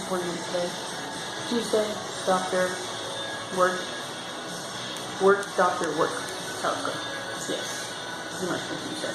appointment today. Tuesday, doctor, work, doctor, work. That's how it's going. Yes, this is my Tuesday.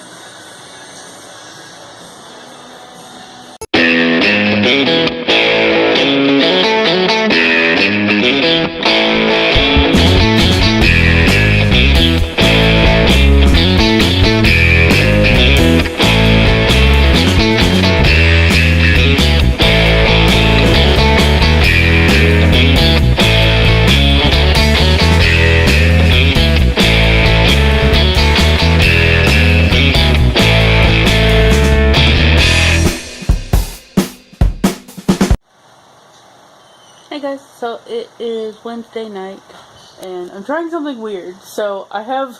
Hey guys, so it is Wednesday night, and I'm trying something weird. So I have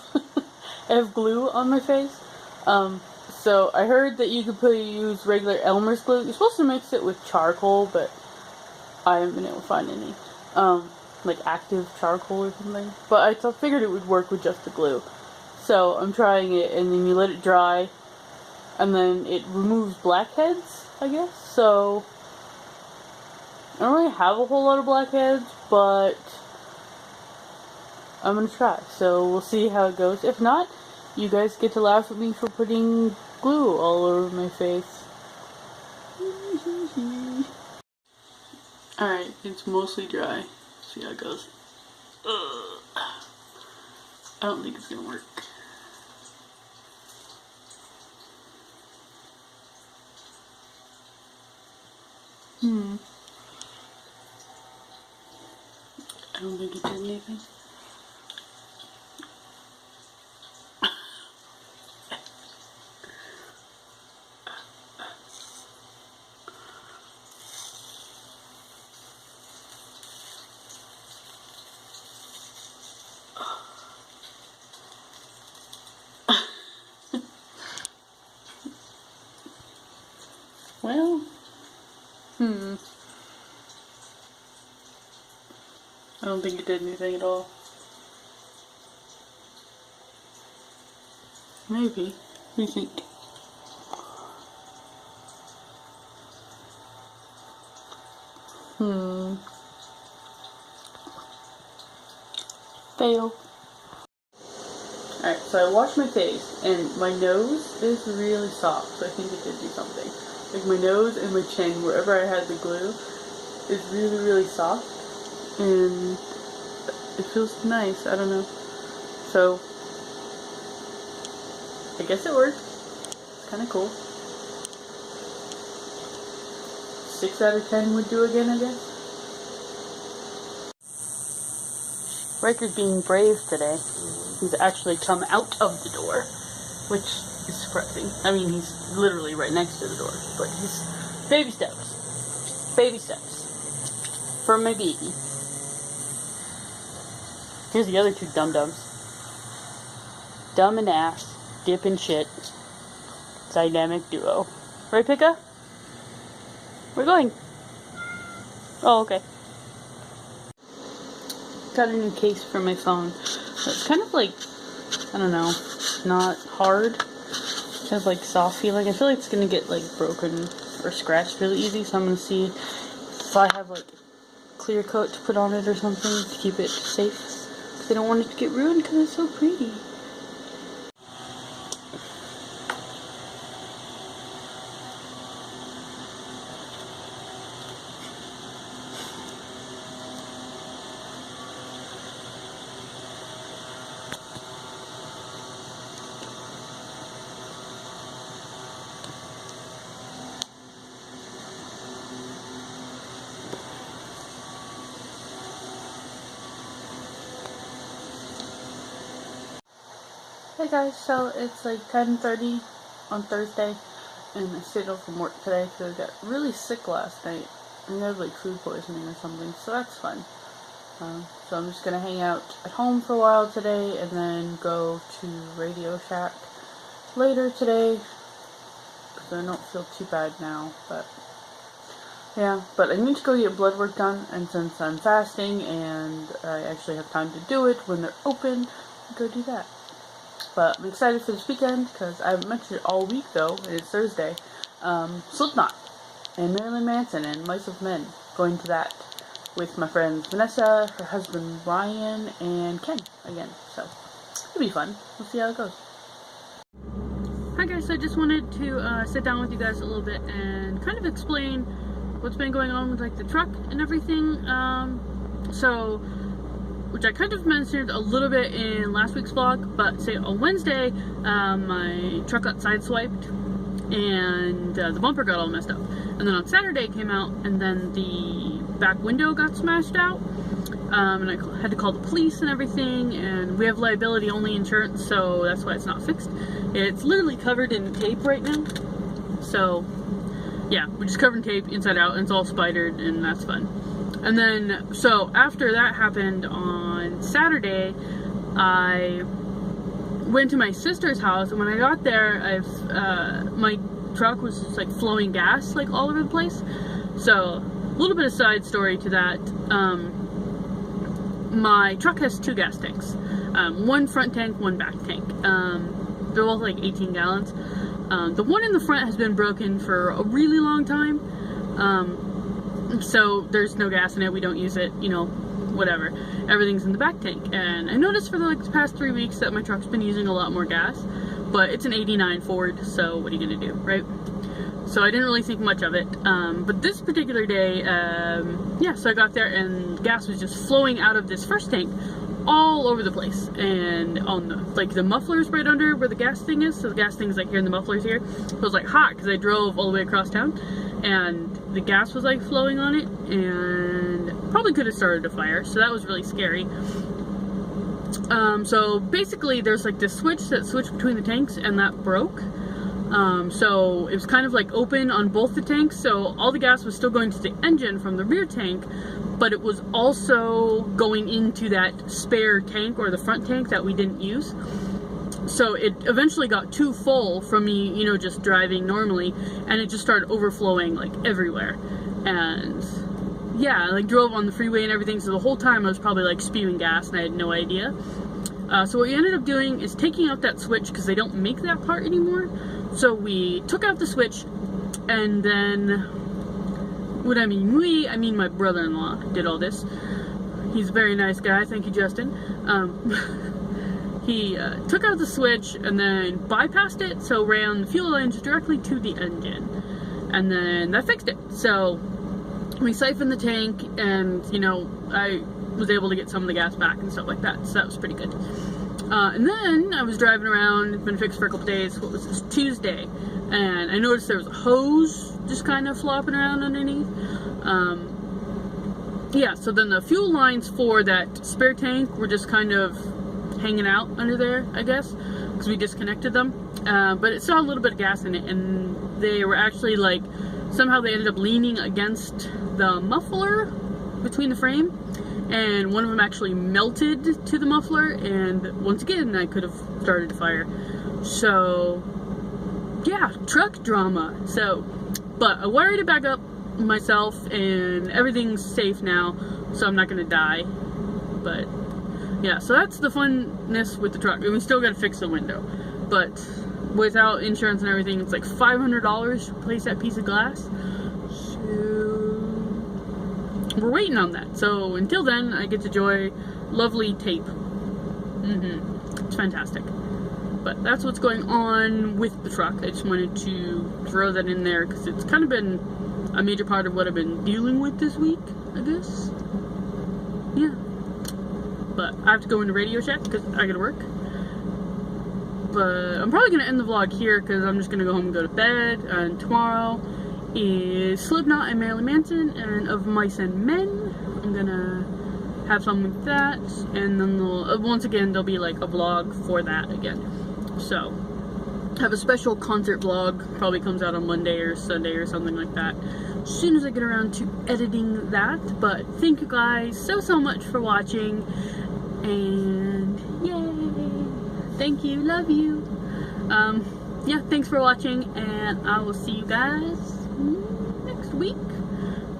I have glue on my face. So I heard that you could use regular Elmer's glue. You're supposed to mix it with charcoal, but I haven't been able to find any like active charcoal or something. But I figured it would work with just the glue. So I'm trying it, and then you let it dry, and then it removes blackheads, I guess. So I don't really have a whole lot of blackheads, but I'm gonna try. So we'll see how it goes. If not, you guys get to laugh at me for putting glue all over my face. Alright, it's mostly dry. See how it goes. Ugh. I don't think it's gonna work. I don't think it did anything. Well, I don't think it did anything at all. Maybe. What do you think? Fail. Alright, so I washed my face, and my nose is really soft, so I think it did do something. Like my nose and my chin, wherever I had the glue, is really, really soft, and it feels nice. I don't know. So I guess it worked. It's kind of cool. 6 out of 10 would do again, I guess. Riker's being brave today. He's actually come out of the door, which is surprising. I mean, he's literally right next to the door, but he's baby steps. Baby steps. For my baby. Here's the other two dum-dums. Dumb and ass. Dip and shit. Dynamic duo. Right, Pika? We're going. Oh, okay. Got a new case for my phone. It's kind of like, I don't know, not hard. It has like soft feeling. I feel like it's gonna get like broken or scratched really easy, so I'm gonna see if I have like clear coat to put on it or something to keep it safe. Because I don't want it to get ruined because it's so pretty. Hey guys, so it's like 10:30 on Thursday, and I stayed home from work today because I got really sick last night. I had like food poisoning or something, so that's fun. So I'm just gonna hang out at home for a while today, and then go to Radio Shack later today, because I don't feel too bad now, but yeah, but I need to go get blood work done, and since I'm fasting and I actually have time to do it when they're open, I'll go do that. But I'm excited for this weekend, because I haven't mentioned it all week though, and it's Thursday. Slipknot, and Marilyn Manson, and Mice of Men. going to that with my friends Vanessa, her husband Ryan, and Ken again. So it'll be fun. We'll see how it goes. Hi guys, so I just wanted to sit down with you guys a little bit and kind of explain what's been going on with like the truck and everything. Which I kind of mentioned a little bit in last week's vlog, but say on Wednesday, my truck got sideswiped and the bumper got all messed up. And then on Saturday it came out and then the back window got smashed out. And I had to call the police and everything, and we have liability only insurance, so that's why it's not fixed. It's literally covered in tape right now. So yeah, we're just covered in tape inside out and it's all spidered and that's fun. And then, so after that happened on Saturday, I went to my sister's house, and when I got there, my truck was just like flowing gas like all over the place. So a little bit of side story to that. My truck has 2 gas tanks, one front tank, one back tank. They're both like 18 gallons. The one in the front has been broken for a really long time. So there's no gas in it, we don't use it, you know, whatever. Everything's in the back tank. And I noticed for the past 3 weeks that my truck's been using a lot more gas, but it's an 89 Ford, so what are you gonna do, right? So I didn't really think much of it. But this particular day, yeah, so I got there and gas was just flowing out of this first tank all over the place. And on the, like the mufflers right under where the gas thing is, so the gas thing's like here and the muffler's here. So it was like hot because I drove all the way across town. And the gas was like flowing on it and probably could have started a fire, so that was really scary. So basically there's like this switch that switched between the tanks and that broke. So it was kind of like open on both the tanks, so all the gas was still going to the engine from the rear tank, but it was also going into that spare tank or the front tank that we didn't use. So it eventually got too full from me, you know, just driving normally, and it just started overflowing like everywhere. And yeah, I like drove on the freeway and everything, so the whole time I was probably like spewing gas and I had no idea. So what we ended up doing is taking out that switch because they don't make that part anymore. So we took out the switch, and then, what I mean my brother-in-law did all this. He's a very nice guy, thank you, Justin. He took out the switch and then bypassed it, so ran the fuel lines directly to the engine, and then that fixed it. So we siphoned the tank, and you know, I was able to get some of the gas back and stuff like that, so that was pretty good. And then I was driving around, it's been fixed for a couple days, what was this, Tuesday, and I noticed there was a hose just kind of flopping around underneath. Yeah, so then the fuel lines for that spare tank were just kind of hanging out under there, I guess, because we disconnected them. But it still had a little bit of gas in it, and they were actually like, somehow they ended up leaning against the muffler between the frame, and one of them actually melted to the muffler, and once again I could have started a fire. So yeah, truck drama. So, but I wired it back up myself and everything's safe now, so I'm not gonna die. But yeah, so that's the funness with the truck, and we still gotta fix the window, but without insurance and everything, it's like $500 to replace that piece of glass. So we're waiting on that. So until then, I get to enjoy lovely tape. It's fantastic. But that's what's going on with the truck. I just wanted to throw that in there because it's kind of been a major part of what I've been dealing with this week, I guess. Yeah. But I have to go into Radio Shack because I gotta work. But I'm probably gonna end the vlog here because I'm just gonna go home and go to bed. And tomorrow is Slipknot and Marilyn Manson and Of Mice and Men. I'm gonna have fun with that, and then once again there'll be like a vlog for that again. So have a special concert vlog, probably comes out on Monday or Sunday or something like that, as soon as I get around to editing that. But thank you guys so much for watching, and yay, thank you, love you. Yeah, thanks for watching, and I will see you guys next week,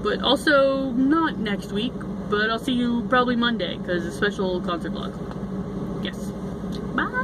but also not next week, but I'll see you probably Monday because it's a special concert vlog. Yes, bye.